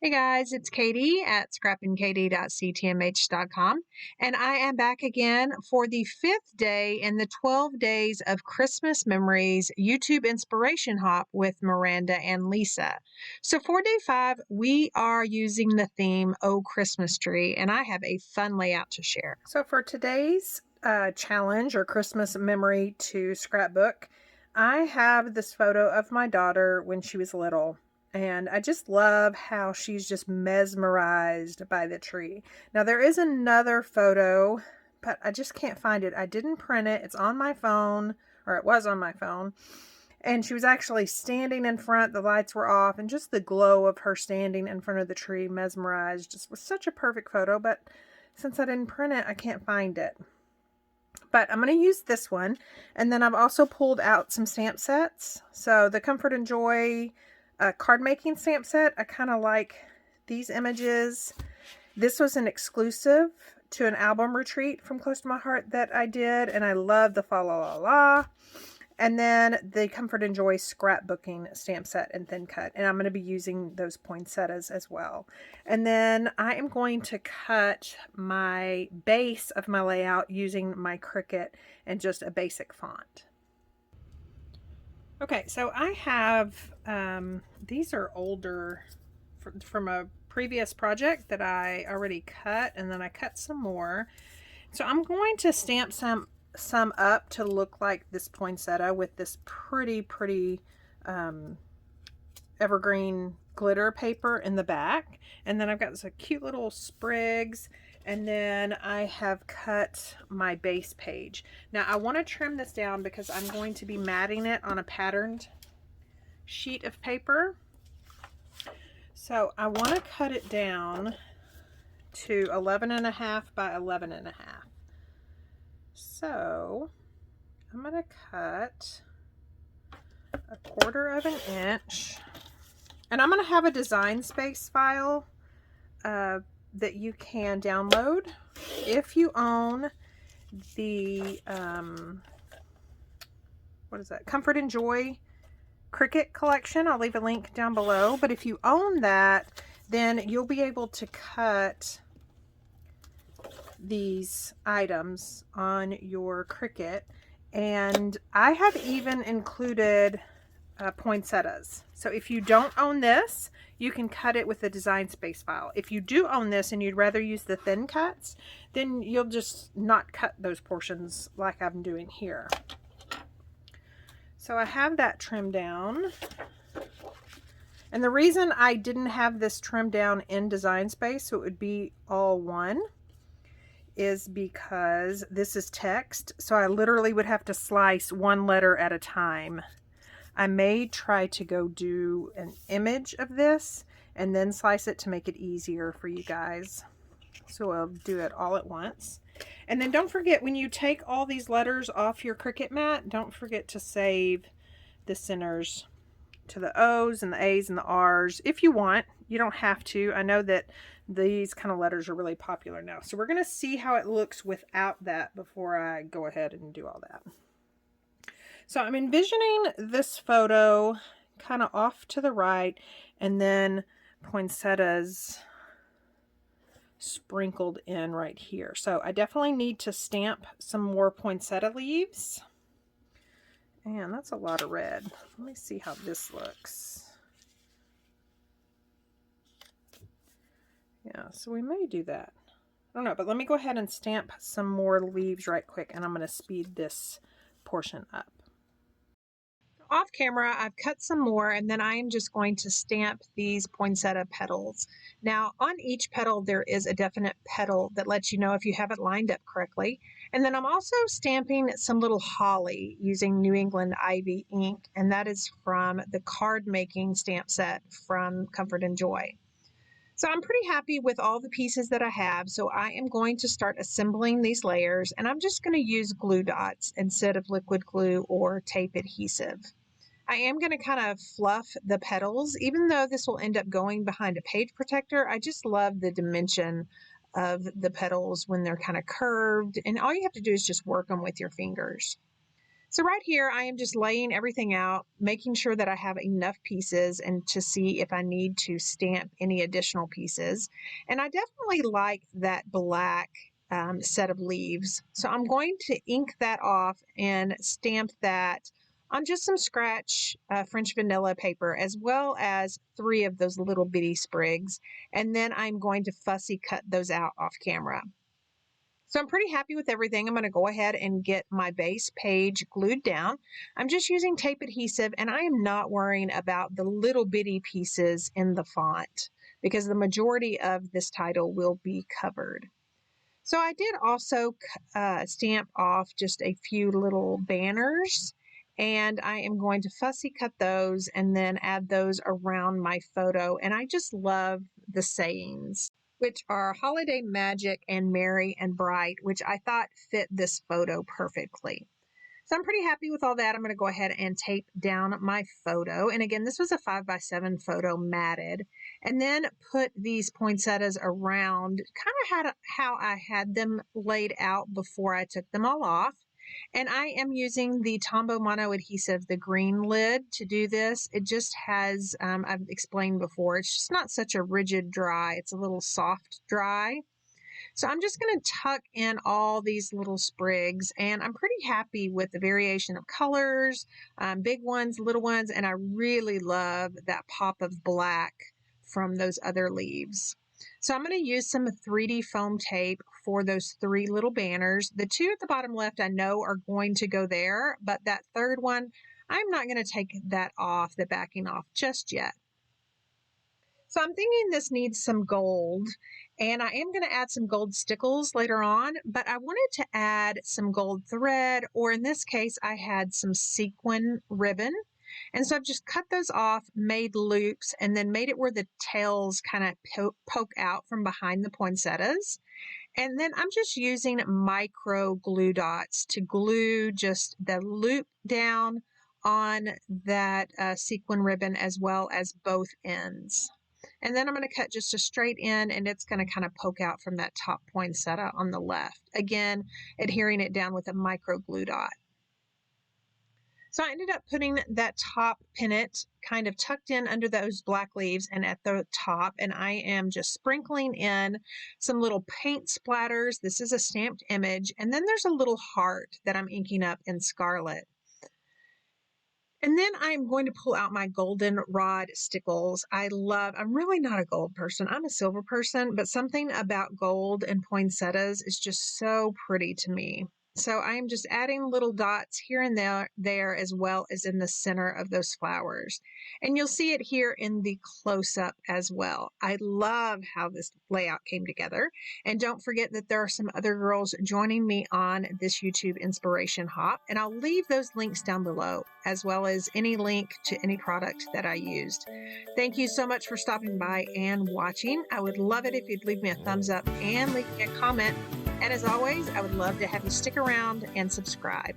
Hey guys, it's Katie at scrappinkaty.ctmh.com, and I am back again for the fifth day in the 12 Days of Christmas Memories YouTube Inspiration Hop with Miranda and Lisa. So for day 5, we are using the theme Oh Christmas Tree, and I have a fun layout to share. So for today's challenge or Christmas memory to scrapbook, I have this photo of my daughter when she was little. And I just love how she's just mesmerized by the tree. Now there is another photo, but I just can't find it. I didn't print it. It's on my phone, or it was on my phone. And she was actually standing in front. The lights were off, and just the glow of her standing in front of the tree, mesmerized, just was such a perfect photo. But since I didn't print it, I can't find it. But I'm going to use this one. And then I've also pulled out some stamp sets. So the Comfort and Joy card making stamp set. I kind of like these images. This was an exclusive to an album retreat from Close to My Heart that I did. And I love the Fa La La La. And then the Comfort and Joy scrapbooking stamp set and thin cut. And I'm going to be using those poinsettias as well. And then I am going to cut my base of my layout using my Cricut and just a basic font. Okay, so I have, these are older from a previous project that I already cut, and then I cut some more. So I'm going to stamp some up to look like this poinsettia with this pretty evergreen glitter paper in the back. And then I've got some cute little sprigs. And then I have cut my base page. Now I want to trim this down because I'm going to be matting it on a patterned sheet of paper. So I want to cut it down to 11.5 by 11.5. So I'm going to cut 1/4 of an inch, and I'm going to have a design space file that you can download if you own the what is that, Comfort and Joy Cricut collection. I'll leave a link down below. But if you own that, then you'll be able to cut these items on your Cricut. And I have even included poinsettias. So if you don't own this, you can cut it with the design space file. If you do own this and you'd rather use the thin cuts, then you'll just not cut those portions like I'm doing here. So I have that trimmed down. And the reason I didn't have this trimmed down in design space, so it would be all one, is because this is text. So I literally would have to slice one letter at a time. I may try to go do an image of this and then slice it to make it easier for you guys. So I'll do it all at once. And then don't forget, when you take all these letters off your Cricut mat, don't forget to save the centers to the O's and the A's and the R's if you want. You don't have to. I know that these kind of letters are really popular now. So we're going to see how it looks without that before I go ahead and do all that. So I'm envisioning this photo kind of off to the right, and then poinsettias sprinkled in right here. So I definitely need to stamp some more poinsettia leaves. And that's a lot of red. Let me see how this looks. Yeah, so we may do that. I don't know, but let me go ahead and stamp some more leaves right quick, and I'm going to speed this portion up. Off camera, I've cut some more, and then I am just going to stamp these poinsettia petals. Now, on each petal, there is a definite petal that lets you know if you have it lined up correctly. And then I'm also stamping some little holly using New England Ivy ink, and that is from the card making stamp set from Comfort and Joy. So I'm pretty happy with all the pieces that I have. So I am going to start assembling these layers, and I'm just going to use glue dots instead of liquid glue or tape adhesive. I am going to kind of fluff the petals, even though this will end up going behind a page protector. I just love the dimension of the petals when they're kind of curved, and all you have to do is just work them with your fingers. So right here, I am just laying everything out, making sure that I have enough pieces and to see if I need to stamp any additional pieces. And I definitely like that black set of leaves. So I'm going to ink that off and stamp that on just some scratch French vanilla paper, as well as 3 of those little bitty sprigs. And then I'm going to fussy cut those out off camera. So I'm pretty happy with everything. I'm going to go ahead and get my base page glued down. I'm just using tape adhesive, and I am not worrying about the little bitty pieces in the font because the majority of this title will be covered. So I did also stamp off just a few little banners, and I am going to fussy cut those and then add those around my photo. And I just love the sayings, which are holiday magic and merry and bright, which I thought fit this photo perfectly. So I'm pretty happy with all that. I'm going to go ahead and tape down my photo. And again, this was a 5x7 photo matted. And then put these poinsettias around kind of how I had them laid out before I took them all off. And I am using the Tombow Mono Adhesive, the green lid, to do this. It just has, I've explained before, it's just not such a rigid dry. It's a little soft dry. So I'm just going to tuck in all these little sprigs, and I'm pretty happy with the variation of colors, big ones, little ones, and I really love that pop of black from those other leaves. So I'm going to use some 3D foam tape for those 3 little banners. The 2 at the bottom left I know are going to go there, but that third one, I'm not going to take that off, the backing off, just yet. So I'm thinking this needs some gold, and I am going to add some gold stickles later on, but I wanted to add some gold thread, or in this case, I had some sequin ribbon. And so I've just cut those off, made loops, and then made it where the tails kind of poke out from behind the poinsettias. And then I'm just using micro glue dots to glue just the loop down on that sequin ribbon as well as both ends. And then I'm going to cut just a straight in, and it's going to kind of poke out from that top poinsettia on the left. Again, adhering it down with a micro glue dot. So I ended up putting that top pennant kind of tucked in under those black leaves and at the top, and I am just sprinkling in some little paint splatters. This is a stamped image, and then there's a little heart that I'm inking up in scarlet. And then I'm going to pull out my goldenrod stickles. I'm really not a gold person. I'm a silver person, but something about gold and poinsettias is just so pretty to me. So I'm just adding little dots here and there as well as in the center of those flowers. And you'll see it here in the close-up as well. I love how this layout came together. And don't forget that there are some other girls joining me on this YouTube inspiration hop. And I'll leave those links down below, as well as any link to any product that I used. Thank you so much for stopping by and watching. I would love it if you'd leave me a thumbs up and leave me a comment. And as always, I would love to have you stick around and subscribe.